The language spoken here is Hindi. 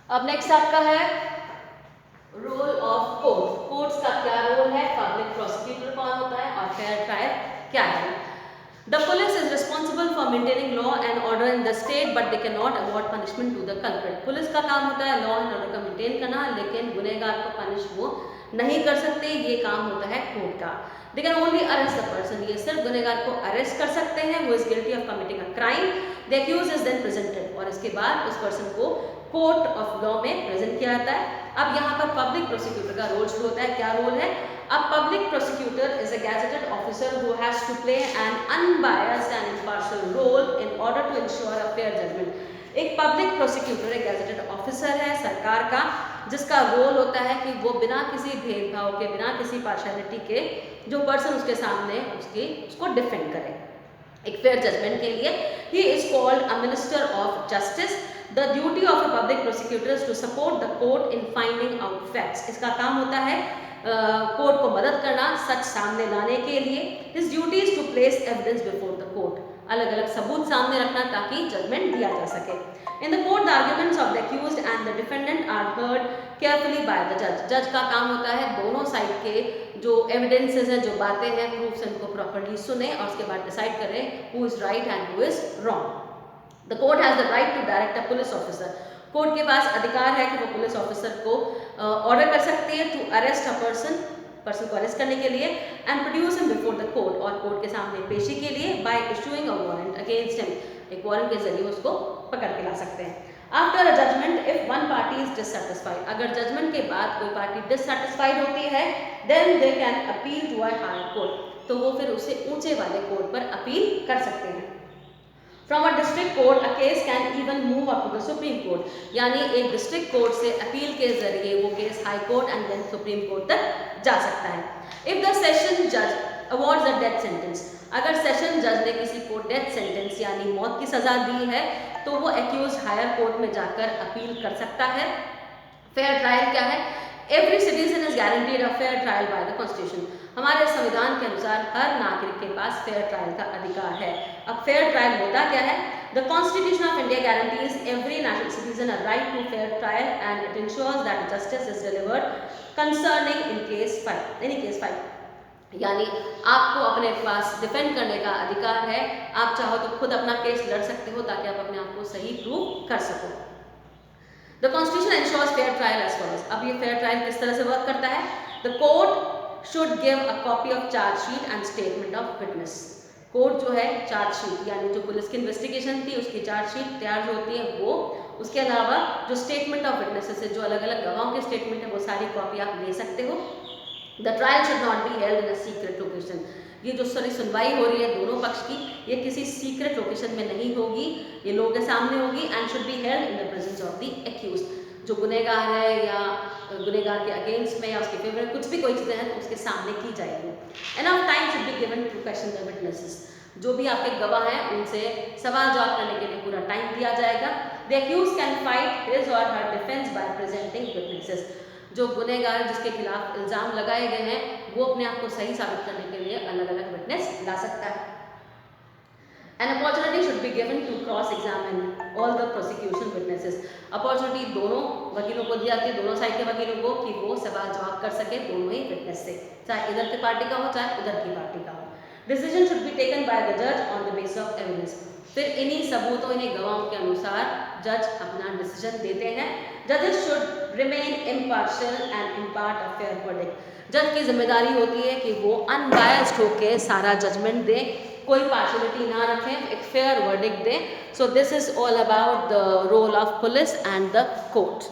अब नेक्स्ट आपका है रोल ऑफ कोर्ट। कोर्ट्स का क्या रोल है, पब्लिक प्रोसिक्यूटर कौन होता है और फेयर ट्रायल क्या है। The police is responsible for maintaining law and order in the state, but they cannot award punishment to the culprit. Police का काम होता है लॉ एंड ऑर्डर का मेंटेन करना, लेकिन गुनहगार को पनिश वो नहीं कर सकते, ये काम होता है कोर्ट का। They can only arrest the person, ये सिर्फ गुनहगार को अरेस्ट कर सकते हैं who is guilty of committing a crime. The accused is then presented, और इसके बाद उस पर्सन को कोर्ट ऑफ लॉ में प्रेजेंट किया जाता है। अब यहाँ पर पब्लिक प्रोसिक्यूटर का रोल शुरू होता है। क्या रोल है? A public prosecutor is a gazetted officer who has to play an unbiased and impartial role in order to ensure a fair judgment. एक पब्लिक प्रोसिक्यूटर एक गैजेटेड ऑफिसर है सरकार का, जिसका रोल होता है कि वो बिना किसी भेदभाव के, बिना किसी पार्शियलिटी के जो पर्सन उसके सामने उसको डिफेंड करे एक फेयर जजमेंट के लिए। He is called a minister of justice. The duty of a public prosecutor is to support the court in finding out facts. इसका काम होता है कोर्ट को मदद करना सच सामने लाने के लिए। His duty is to place evidence before the court, अलग अलग सबूत सामने रखना ताकि जजमेंट दिया जा सके। In the court the arguments of the accused and the defendant are heard carefully by the जज। जज का काम होता है दोनों साइड के जो एविडेंसेस हैं, जो बातें हैं, प्रूफ्स हैं, उनको प्रॉपर्ली सुने और उसके बाद डिसाइड करें who is right and who is wrong. The court has the right to direct a police officer. Court के पास अधिकार है कि वो पुलिस ऑफिसर को ऑर्डर कर सकती है टू अरेस्ट अ पर्सन को अरेस्ट करने के लिए and produce him before the court, और कोर्ट के सामने पेशी के लिए by issuing a warrant against him, एक वारंट के जरिए उसको पकड़ के ला सकते हैं। After a judgement if one party is dissatisfied, अगर जजमेंट के बाद कोई पार्टी डिससैटिस्फाइड होती है then they can appeal to a higher court, तो वो फिर उसे ऊंचे वाले कोर्ट पर अपील कर सकते हैं। From a district court a case can even move up to the supreme court, यानी एक डिस्ट्रिक्ट कोर्ट से अपील के जरिए वो case high court and then supreme court तक जा सकता है। इफ द सेशन जज अवॉर्ड्स अ डेथ सेंटेंस, अगर सेशन जज ने किसी को डेथ सेंटेंस यानी मौत की सजा दी है तो वो एक्यूज हायर कोर्ट में जाकर अपील कर सकता है। फेयर ट्रायल क्या है? Every citizen is guaranteed a fair trial by the constitution. हमारे संविधान के अनुसार हर नागरिक के पास फेयर ट्रायल का अधिकार है। अब फेयर ट्रायल होता क्या है? The constitution of India guarantees every national citizen a right to fair trial and it ensures that justice is delivered concerning in case file, any case file. यानी आपको अपने पास डिफेंड करने का अधिकार है, आप चाहो तो खुद अपना केस लड़ सकते हो ताकि आप अपने आप को सही प्रूव कर सको। The constitution ensures fair trial as follows. अब ये फेयर ट्रायल किस तरह से वर्क करता है? The court should give a copy of chargesheet and statement of witness. Court जो है चार्जशीट यानी जो पुलिस की इन्वेस्टिगेशन थी उसकी चार्जशीट तैयार जो होती है वो, उसके अलावा जो स्टेटमेंट ऑफ विटनेसेस है, जो अलग अलग गवाहों के स्टेटमेंट है, वो सारी कॉपी आप ले सकते हो। The trial should not be held in a secret location. ये जो सुनवाई हो रही है दोनों पक्ष की, ये किसी सीक्रेट लोकेशन में नहीं होगी, ये लोगों के सामने होगी and should be held in the presence of the accused. जो गुनहगार है या गुनहगार के अगेंस्ट में या उसके फेवर में कुछ भी कोई चीज़ें हैं तो उसके सामने की जाएगी। Enough time should be given to question the witnesses. जो भी आपके गवाह हैं उनसे सवाल जवाब करने के लिए पूरा टाइम दिया जाएगा। The accused can fight his or her defence by presenting witnesses. जो गुनहगार जिसके खिलाफ इल्ज़ाम लगाए गए हैं वो अपने आप को सही साबित करने के लिए अलग अलग विटनेस ला सकता है। An opportunity should be given to cross-examine all the prosecution witnesses. Opportunity दोनों वकीलों को दी जाती है, दोनों साइड के वकीलों को, कि वो सवाल जवाब कर सके दोनों ही विटनेस से, चाहे इधर की पार्टी का हो चाहे उधर की पार्टी का हो। Decision should be taken by the judge on the basis of evidence. फिर इन्हीं सबूतों, इन्हीं गवाहों के अनुसार जज अपना डिसीजन देते हैं। Judges should remain impartial and impart a fair verdict. जज की जिम्मेदारी होती है कि वो अनबायस्ड होकर सारा जजमेंट दे, कोई पार्शियलिटी ना रखें, एक फेयर वर्डिक्ट दें। So this is all about the role of police and the court.